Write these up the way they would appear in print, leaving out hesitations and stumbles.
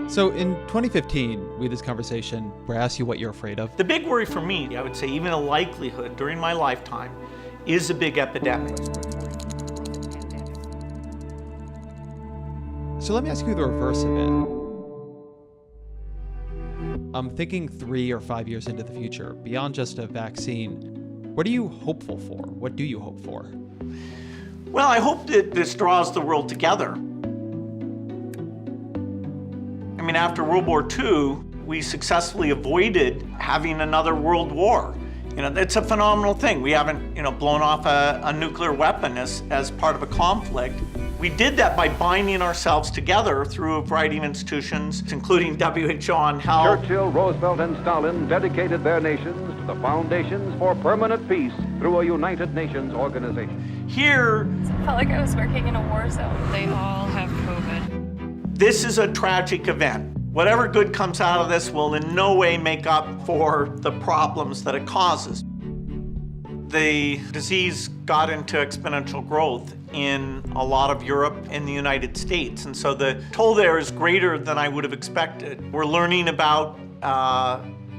So in 2015, we had this conversation where I asked you what you're afraid of. The big worry for me, I would say even a likelihood during my lifetime, is a big epidemic. So let me ask you the reverse of it. I'm thinking 3 or 5 years into the future, beyond just a vaccine. What are you hopeful for? What do you hope for? Well, I hope that this draws the world together. I mean, after World War II, we successfully avoided having another world war. It's a phenomenal thing. We haven't, blown off a nuclear weapon as part of a conflict. We did that by binding ourselves together through a variety of institutions, including WHO on health. Churchill, Roosevelt, and Stalin dedicated their nations to the foundations for permanent peace through a United Nations organization. Here, I felt like I was working in a war zone. They all have COVID. This is a tragic event. Whatever good comes out of this will in no way make up for the problems that it causes. The disease got into exponential growth in a lot of Europe and the United States, and so the toll there is greater than I would have expected. We're learning about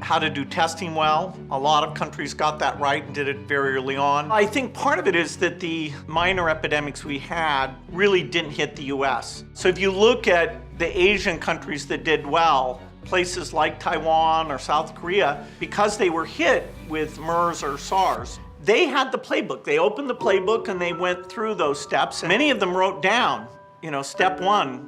how to do testing well. A lot of countries got that right and did it very early on. I think part of it is that the minor epidemics we had really didn't hit the US. So if you look at the Asian countries that did well, places like Taiwan or South Korea, because they were hit with MERS or SARS, they had the playbook. They opened the playbook and they went through those steps. Many of them wrote down, step 1,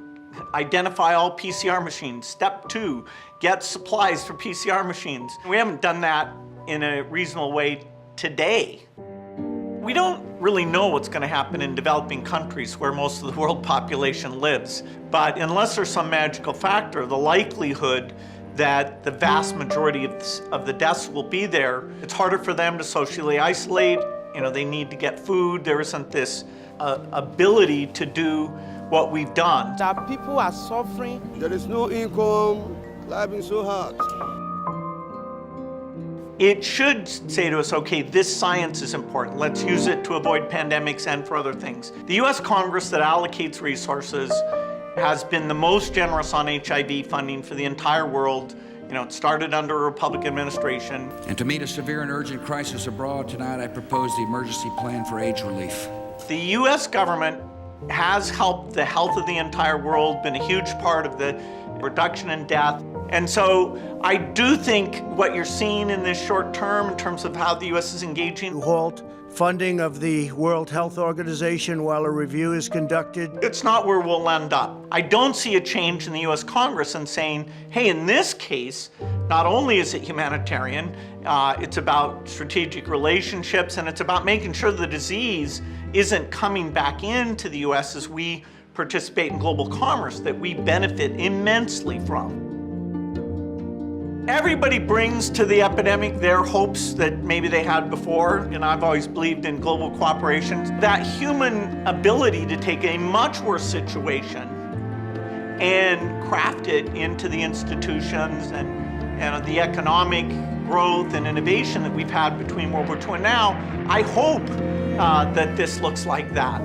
identify all PCR machines. Step 2, get supplies for PCR machines. We haven't done that in a reasonable way today. We don't really know what's going to happen in developing countries where most of the world population lives. But unless there's some magical factor, the likelihood that the vast majority of the deaths will be there, it's harder for them to socially isolate. They need to get food. There isn't this ability to do what we've done. That people are suffering. There is no income, life is so hard. It should say to us, okay, this science is important. Let's use it to avoid pandemics and for other things. The US Congress that allocates resources has been the most generous on HIV funding for the entire world. It started under a Republican administration. And to meet a severe and urgent crisis abroad tonight, I propose the emergency plan for AIDS relief. The US government has helped the health of the entire world, been a huge part of the reduction in death. And so I do think what you're seeing in this short term in terms of how the US is engaging. Halt funding of the World Health Organization while a review is conducted. It's not where we'll end up. I don't see a change in the US Congress in saying, hey, in this case, not only is it humanitarian, it's about strategic relationships, and it's about making sure the disease isn't coming back into the US as we participate in global commerce that we benefit immensely from. Everybody brings to the epidemic their hopes that maybe they had before, and I've always believed in global cooperation. That human ability to take a much worse situation and craft it into the institutions and the economic growth and innovation that we've had between World War II and now, I hope that this looks like that.